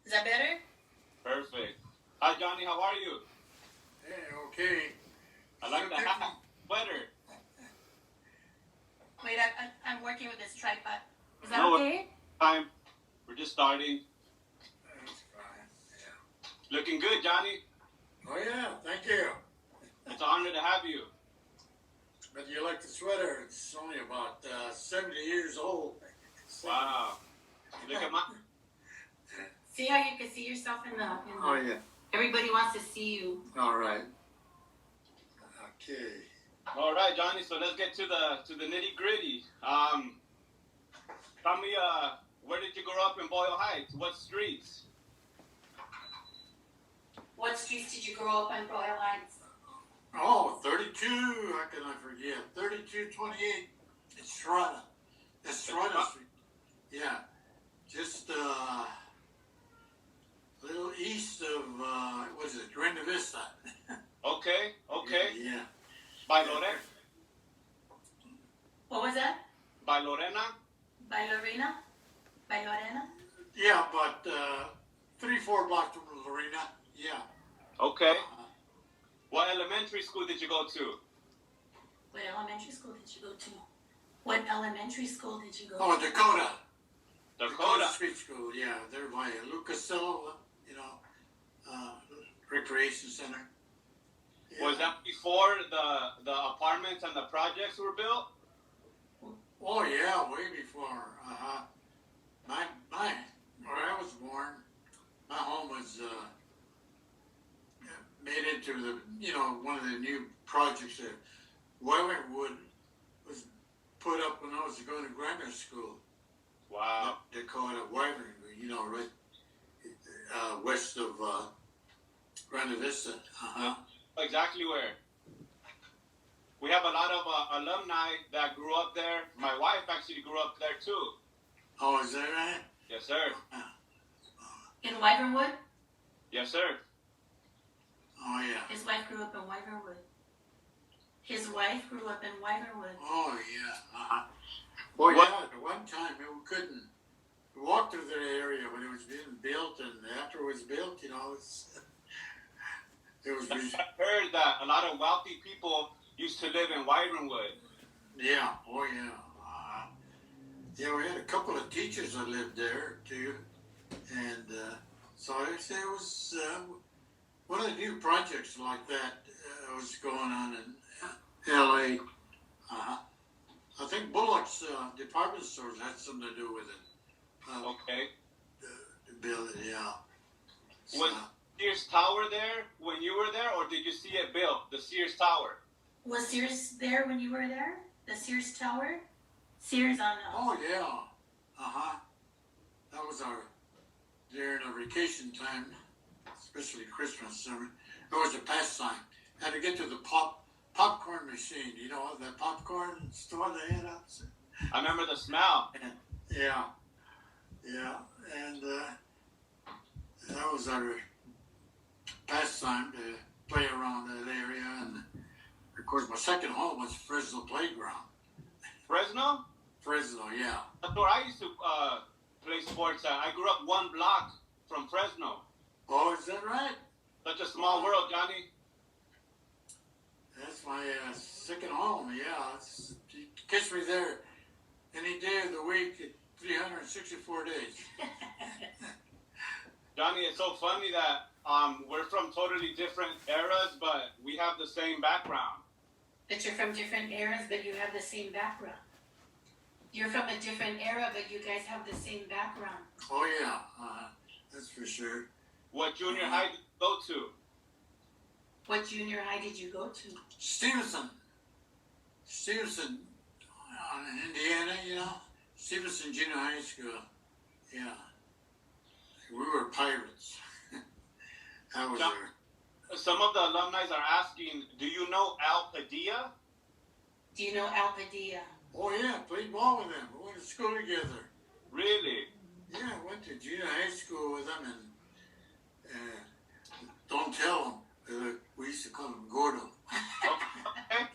Is that better? Perfect. Hi, Johnny. How are you? Hey, okay. I like the hat. Sweater. Wait, I'm working with this tripod. Is that No, okay? Time. We're just starting. That's fine. Yeah. Looking good, Johnny. Oh, yeah. Thank you. It's an honor to have you. But you like the sweater. It's only about 70 years old. Wow. Look at my... See how you can see yourself in the Oh, yeah. Everybody wants to see you. All right. Okay. All right, Johnny. So let's get to the nitty gritty. Tell me, where did you grow up in Boyle Heights? What streets? What streets did you grow up on, Boyle Heights? Oh, 32. How can I forget? 3228. Estrada. Estrada Street. Yeah. Just a little east of, what is it? Grande Vista. Okay. Yeah. By Lorena? What was that? By Lorena? By Lorena? By Lorena? Yeah, but 3-4 blocks from Lorena. Yeah. Okay. What elementary school did you go to? What elementary school did you go to? What elementary school did you go Oh, to? Dakota. Dakota. Street School. Yeah, they're by Lucasville, recreation center. Yeah. Was that before the apartments and the projects were built? Oh yeah, way before. Where I was born, my home was made into one of the new projects that Wellingwood was put up when I was going to grammar school. Wow. Dakota, Wellingwood, right west of Grande Vista. Exactly where? We have a lot of alumni that grew up there. My wife actually grew up there too. Oh, is that right? Yes, sir. In Wyvernwood? Yes, sir. Oh, yeah. His wife grew up in Wyvernwood. His wife grew up in Wyvernwood. Oh, yeah. Well, yeah, at one time we couldn't walk through that area when it was being built, and after it was built, it was... I heard that a lot of wealthy people used to live in Wyvernwood. Yeah, oh, yeah. Yeah, we had a couple of teachers that lived there, too. And so I say it was one of the new projects like that was going on in L.A. I think Bullock's department stores had something to do with it. Okay. The building, yeah. Was Sears Tower there when you were there, or did you see it built, the Sears Tower? Was Sears there when you were there? The Sears Tower? Sears on... Oh, yeah. That was during our vacation time, especially Christmas, summer. It was a pastime. Had to get to the popcorn machine, the popcorn store they had out. I remember the smell. Yeah. And that was our pastime to play around that area. And, of course, my second home was Fresno Playground. Fresno? Fresno, yeah. That's where I used to play sports at. I grew up 1 block from Fresno. Oh, is that right? Such a small world, Johnny. That's my second home, yeah. You catch me there any day of the week, 364 days. Johnny, it's so funny that we're from totally different eras, but we have the same background. But you're from different eras, but you have the same background. You're from a different era, but you guys have the same background. Oh, yeah. That's for sure. What junior high did you go to? What junior high did you go to? Stevenson, Indiana, Stevenson Junior High School. Yeah. We were pirates. That was Some of the alumni are asking, do you know Al Padilla? Do you know Al Padilla? Oh, yeah, played ball with them. We went to school together. Really? Yeah, I went to junior high school with them, and don't tell them, we used to call him Gordo. Okay.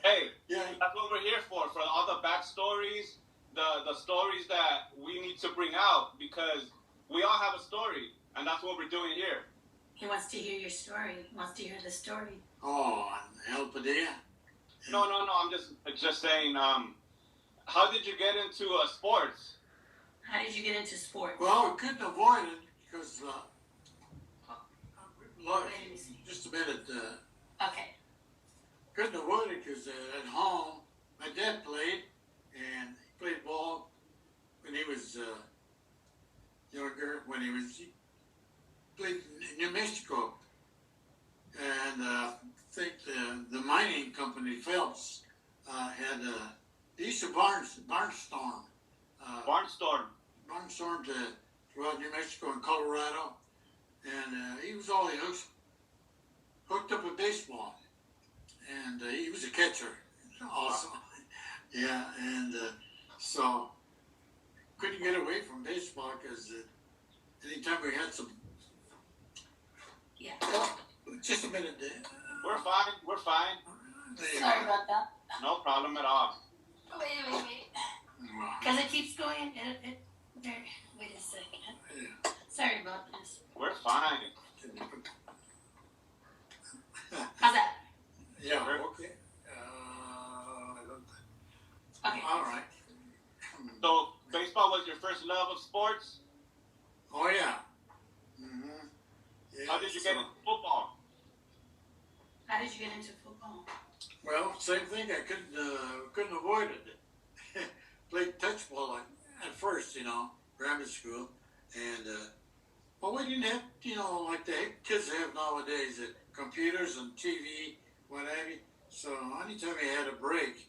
Hey, yeah. That's what we're here for all the backstories, the stories that we need to bring out, because we all have a story, and that's what we're doing here. He wants to hear your story. He wants to hear the story. Oh, El Padilla? No, I'm just saying. How did you get into sports? How did you get into sports? Well, we couldn't avoid it because, look, Wait, let me see. just a minute. Okay. Couldn't avoid it because at home, my dad played, and he played ball when he was younger. He played in New Mexico, and I think the mining company Phelps had they used to barnstorm to throughout New Mexico and Colorado, and he was always hooked up with baseball, and he was a catcher also. Yeah, and so couldn't get away from baseball because anytime we had some. Yeah. Oh, just a minute, Dave. We're fine. Sorry about that. No problem at all. Wait. Because it keeps going. Wait a second. Yeah. Sorry about this. We're fine. How's that? Yeah, okay. Okay. All right. So baseball was your first love of sports? Oh, yeah. Mm-hmm. Yeah, How did you get into football? How did you get into football? Well, same thing. I couldn't avoid it. Played touch ball at first, grammar school, and well, we didn't have, like the kids have nowadays, computers and TV, what have you. So anytime we had a break,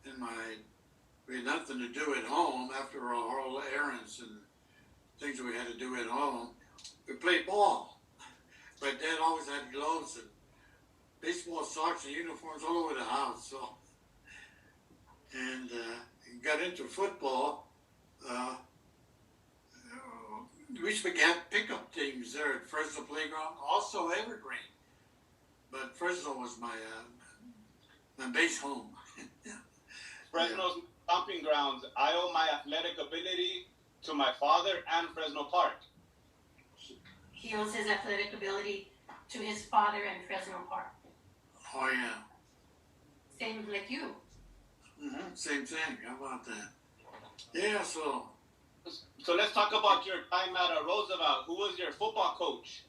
and we had nothing to do at home after all the errands and things we had to do at home, we played ball. My dad always had gloves and baseball socks and uniforms all over the house. So, and got into football. We used to have pickup teams there at Fresno Playground, also Evergreen. But Fresno was my base home. Fresno's stomping grounds. I owe my athletic ability to my father and Fresno Park. He owes his athletic ability to his father and Fresno Park. Oh, yeah. Same like you. Mm-hmm. Same thing. How about that? Yeah, so let's talk about your time at Roosevelt. Who was your football coach?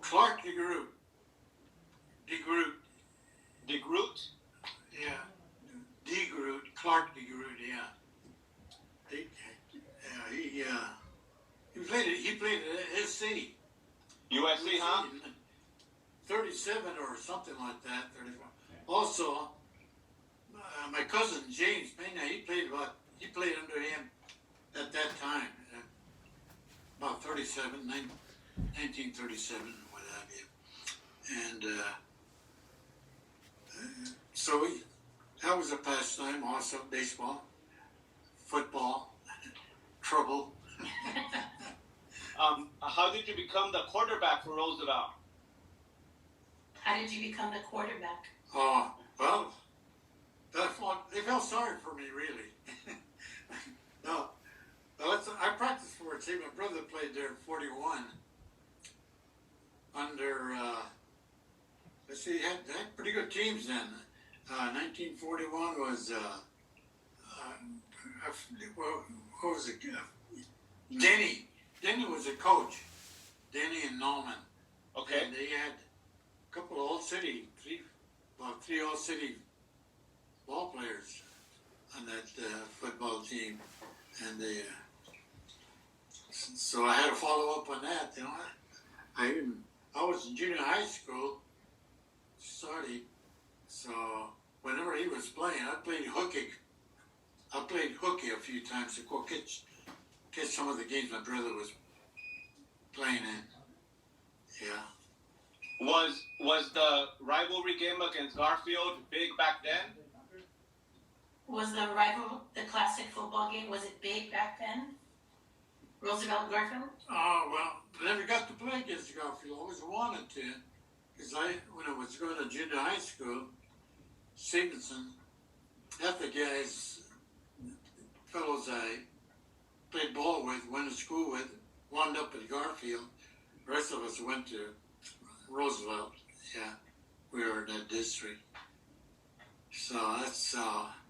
Clark DeGroot. DeGroot? Yeah. Clark DeGroot, yeah. He played at SC. USC, huh? 37 or something like that. 34. Also, my cousin James Peña, he played under him at that time, about 1937, what have you. And so that was a pastime, also baseball, football, trouble. How did you become the quarterback for Roosevelt? How did you become the quarterback? Oh, well, they felt sorry for me, really. No, I practiced for it. See, my brother played there in 41 under, let's see, they had pretty good teams then. 1941 was, what was it? Denny was a coach. Denny and Norman. Okay. And they had a couple of about three all-city ball players on that football team. And so I had to follow up on that. I was in junior high school, started. So whenever he was playing, I played hooky. A few times to go catch some of the games my brother was playing in. Yeah. Was the rivalry game against Garfield big back then? Was the classic football game, was it big back then? Roosevelt Garfield? Oh, well, never got to play against Garfield. Always wanted to. Because when I was going to junior high school, Stevenson, half the guys, fellows I played ball with, went to school with, wound up at Garfield. The rest of us went to Roosevelt. Yeah, we were in that district. So that's.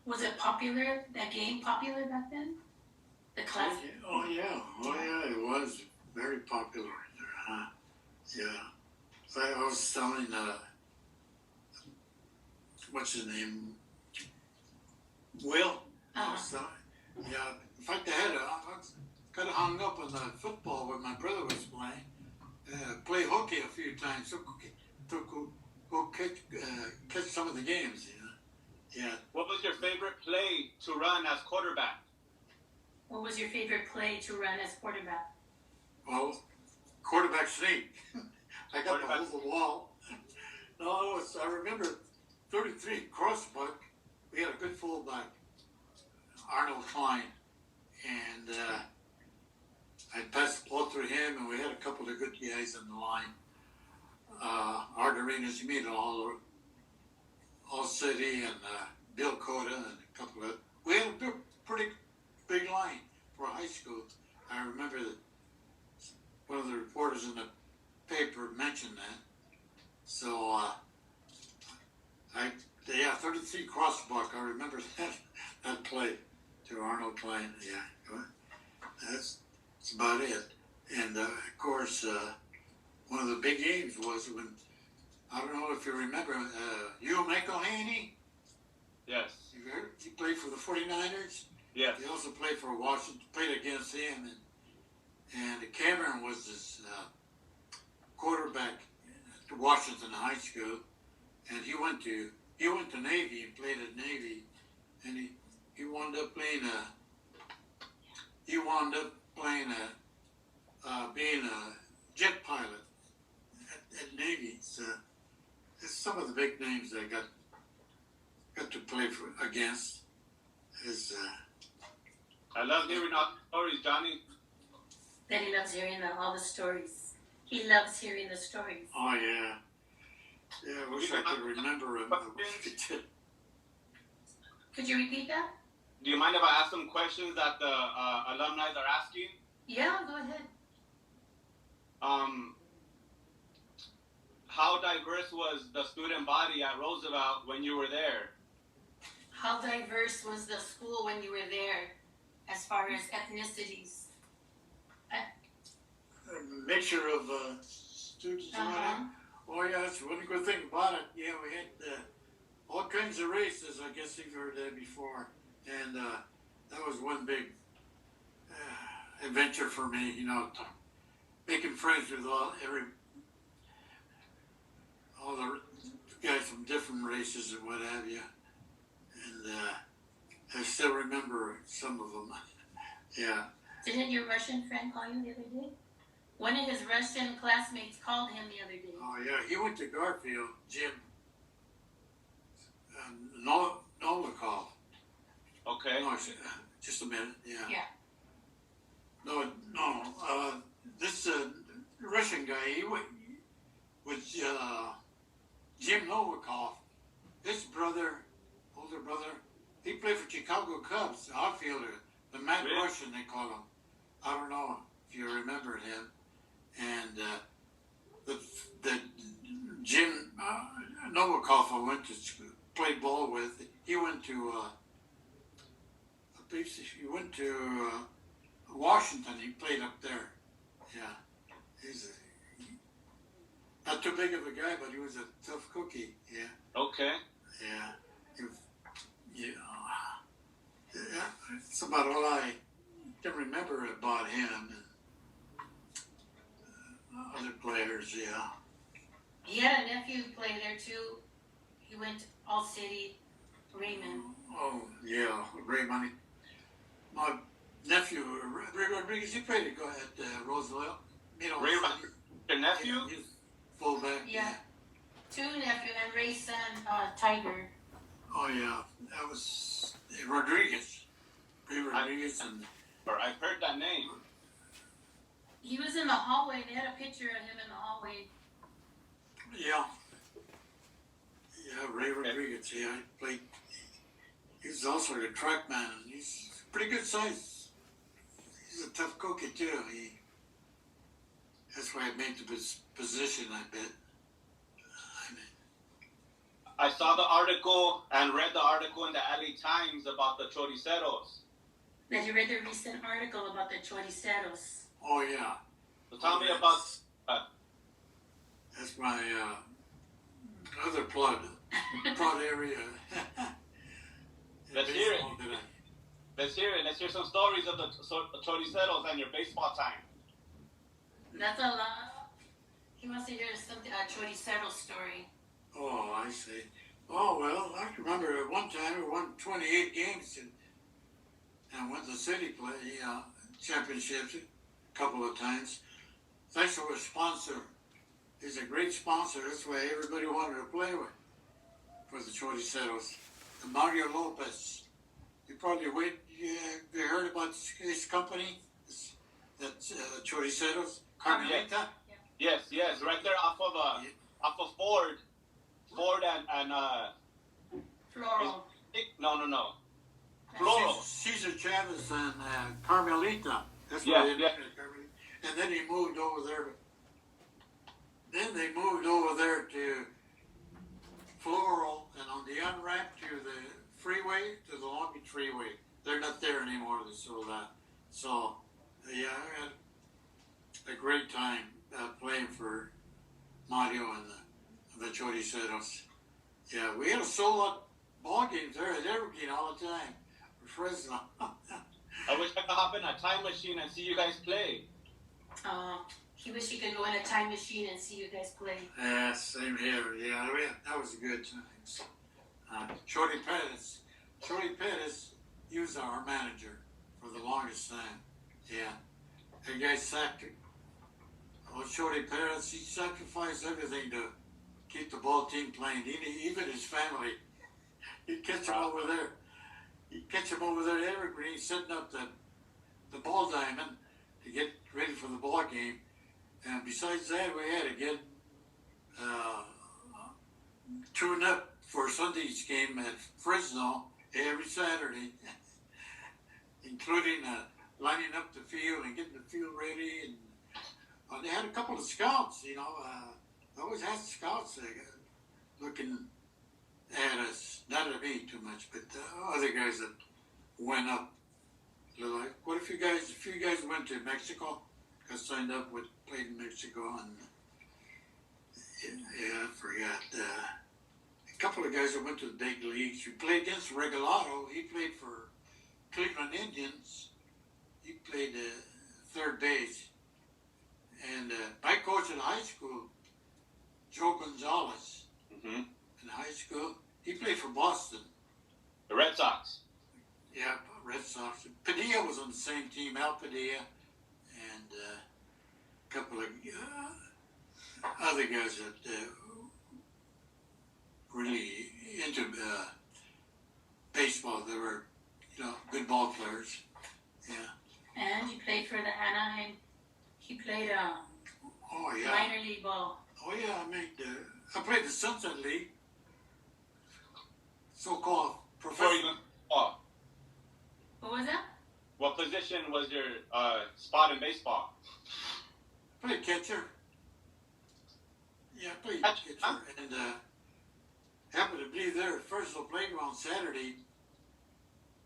Was it popular? That game popular back then? The class. Oh yeah, it was very popular. Yeah, so I was telling what's his name, Will. Yeah, in fact, I got hung up on the football when my brother was playing. Play hooky a few times to go catch some of the games. Yeah. What was your favorite play to run as quarterback? What was your favorite play to run as quarterback? Well, quarterback sneak. I got to hold the wall. No, I remember 33 crossbuck. We had a good fullback, Arnold Klein, and I passed the ball through him, and we had a couple of good guys on the line. Art Arenas, you mean All City and Bill Cota and a couple of. We had a pretty big line for high school. I remember that one of the reporters in the paper mentioned that. So 33 crossbuck. I remember that play to Arnold Klein. Yeah, that's about it. And of course, one of the big games was when, I don't know if you remember, Hugh McElhaney. Yes. He played for the 49ers. Yes. He also played for Washington, played against him. And Cameron was his quarterback at Washington High School. And he went to Navy and played at Navy. And he wound up playing being a jet pilot at Navy. So it's some of the big names I got to play against. I love hearing all the stories, Johnny. That he loves hearing all the stories. He loves hearing the stories. Oh yeah. Yeah, I wish I could remember him. Could you repeat that? Do you mind if I ask some questions that the alumni are asking? Yeah, go ahead. How diverse was the student body at Roosevelt when you were there? How diverse was the school when you were there as far as ethnicities? A mixture of students and whatever. Oh yeah, that's one good thing about it. Yeah, we had all kinds of races. I guess you've heard that before. And that was one big adventure for me, making friends with all the guys from different races and what have you. And I still remember some of them. Yeah. Didn't your Russian friend call you the other day? One of his Russian classmates called him the other day. Oh yeah, he went to Garfield, Jim Novikov. Okay. No, just a minute. Yeah. Yeah. No. This Russian guy, he was Jim Novikov. His older brother, he played for Chicago Cubs, the outfielder, the Mad Really? Russian they call him. I don't know if you remember him. And the Jim Novikov I went to play ball with. He went to Washington. He played up there. Yeah, he's not too big of a guy, but he was a tough cookie. Yeah. Okay. Yeah. Yeah. That's about all I can remember about him and other players. Yeah. He had a nephew play there too. He went to All City, Raymond. Oh yeah, Raymond. My nephew Ray Rodriguez. He played at Roosevelt. Ray Rodriguez, your nephew? Yeah, he's fullback. Yeah. Two nephew and Ray's son, Tiger. Oh yeah, that was Rodriguez. Ray Rodriguez and. I've heard that name. He was in the hallway. They had a picture of him in the hallway. Yeah. Yeah, Ray Rodriguez. Yeah, he played. He's also a track man. He's pretty good size. He's a tough cookie too. That's why I made the position, I bet. I saw the article and read the article in the LA Times about the choriceros. That you read the recent article about the choriceros. Oh yeah. So tell me about. That's my other plot area. Let's hear it. Let's hear it. Let's hear some stories of the choriceros and your baseball time. That's a lot. He wants to hear something, a choricero story. Oh, I see. Oh, well, I can remember at one time we won 28 games and went to the city play championships a couple of times. Thanks to a sponsor. He's a great sponsor. That's why everybody wanted to play with for the choriceros. Mario Lopez. You probably you heard about his company? That's choriceros. Carmelita? Yes, right there off of Ford and Floral. No. Floral. Cesar Chavez and Carmelita. That's Yeah, what yeah. And then he moved over there. Then they moved over there to Floral and on the on-ramp to the freeway, to the Long Beach Freeway. They're not there anymore, they sold that. So, yeah, I had a great time playing for Mario and the Choriceros. Yeah, we had a sold-out ball games there at Evergreen all the time. Fresno. I wish I could hop in a time machine and see you guys play. He wish he could go in a time machine and see you guys play. Yeah, same here. Yeah, that was a good times. Shorty Pettis, he was our manager for the longest time. Yeah. That guy sacked him. Oh, Shorty Pettis, he sacrificed everything to keep the ball team playing. Even his family. He'd catch him over there. He'd catch him over there at Evergreen, setting up the ball diamond to get ready for the ball game. And besides that, we had to get tuned up for Sunday's game at Fresno every Saturday, including lining up the field and getting the field ready. And they had a couple of scouts, they always had scouts looking at us, not at me too much, but other guys that went up. They're like, what if you guys went to Mexico? Got signed up played in Mexico, and yeah, I forgot. A couple of guys that went to the big leagues. We played against Regalado. He played for Cleveland Indians. He played third base. And my coach in high school, Joe Gonzalez, in high school, he played for Boston. The Red Sox. Yeah, Red Sox. Padilla was on the same team, Al Padilla, and a couple of other guys that really into baseball. They were, good ball players. Yeah. And he played for the Anaheim. He played Oh yeah. minor league ball. Oh yeah. I played the Sunset League, so-called professional. What was that? What position was your spot in baseball? Played catcher. Yeah, played catcher. And happened to be there at Fresno Playground Saturday.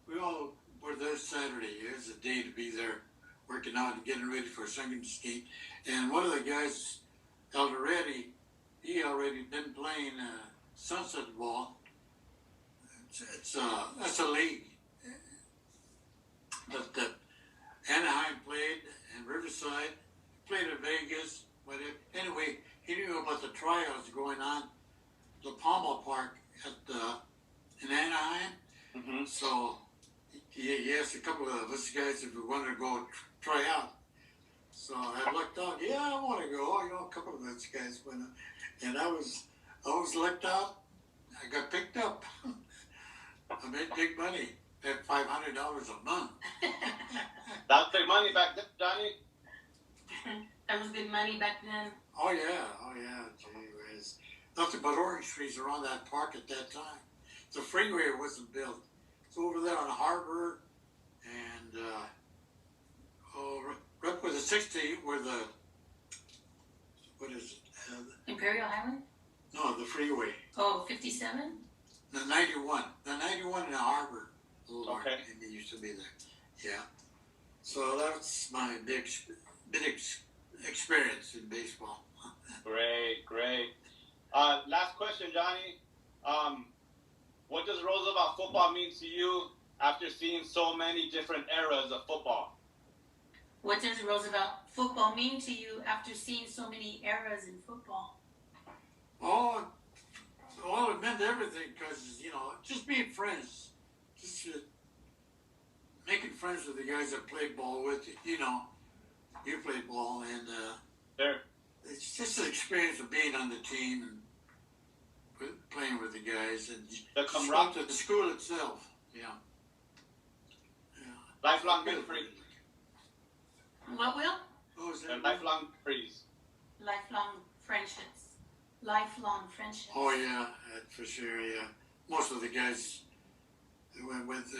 We all were there Saturday. It was a day to be there, working out and getting ready for Sunday's game. And one of the guys, Alderete, he already been playing sunset ball. That's a league. But Anaheim played, and Riverside played in Vegas. But anyway, he knew about the tryouts going on, La Palma Park in Anaheim. Mm-hmm. So he asked a couple of us guys if we wanted to go try out. So I looked out. Yeah, I want to go. A couple of those guys went, and I was looked out. I got picked up. I made big money. At $500 a month. That's big money back then, Johnny. That was good money back then. Oh yeah. Gee whiz. Nothing but orange trees around that park at that time. The freeway wasn't built. It's over there on Harbor and right where the 60, where the, what is it? Imperial Highway? No, the freeway. Oh, 57? The 91 in the harbor. Okay. And it used to be there. Yeah. So that's my big experience in baseball. Great, great. Last question, Johnny. What does Roosevelt football mean to you after seeing so many different eras of football? What does Roosevelt football mean to you after seeing so many eras in football? Oh, well, it meant everything because, you know, just being friends. Just making friends with the guys that played ball with you. You know, you played ball, and Sure. it's just an experience of being on the team and playing with the guys and The just camaraderie. to the school itself. Yeah. Lifelong memories. What will? Oh, is that And lifelong memories. Lifelong friendships. Lifelong friendships. Oh yeah, for sure. Yeah, most of the guys who went with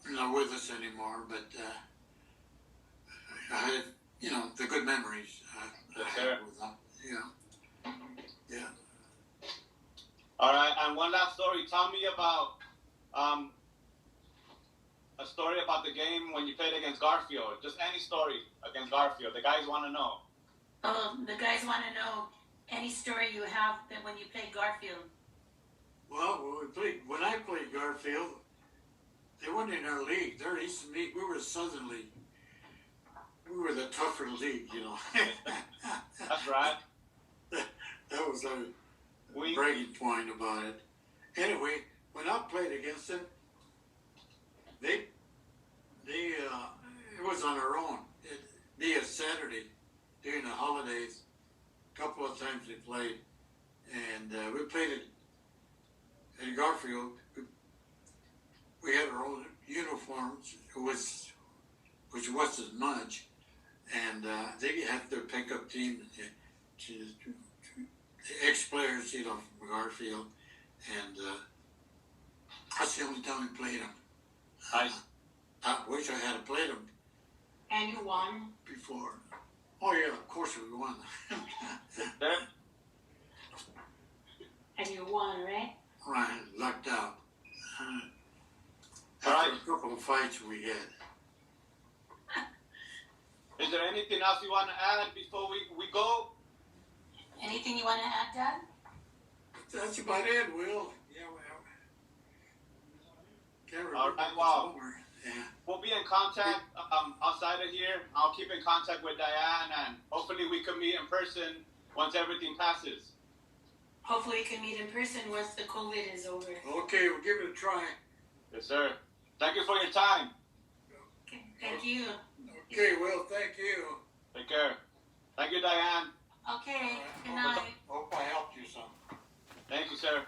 not with us anymore, but I had, you know, the good memories I Yes, had sir. with them. Yeah. All right, and one last story. Tell me about a story about the game when you played against Garfield. Just any story against Garfield. The guys want to know. Oh, the guys want to know any story you have that when you played Garfield. Well, when I played Garfield, they weren't in our league. They're Eastern League. We were Southern League. We were the tougher league, you know. That's right. That was our bragging point about it. Anyway, when I played against them, it was on our own. It'd be a Saturday during the holidays. A couple of times they played, and we played it in Garfield. We had our own uniforms, which wasn't much, and they had their pickup team, the ex-players, you know, from Garfield, and that's the only time we played them. Nice. I wish I had played them And you won. before. Oh yeah, of course we won. There. And you won, right? Right, lucked out. All right. After a couple of fights we had. Is there anything else you want to add before we go? Anything you want to add, Dad? That's about it, Will. Yeah, well. Can't remember. All right, wow. Somewhere. Yeah. We'll be in contact outside of here. I'll keep in contact with Diane, and hopefully we can meet in person once everything passes. Hopefully you can meet in person once the COVID is over. Okay, we'll give it a try. Yes, sir. Thank you for your time. Okay. Thank you. Okay, Will, thank you. Take care. Thank you, Diane. Okay. Good night. Hope I helped you some. Thank you, sir.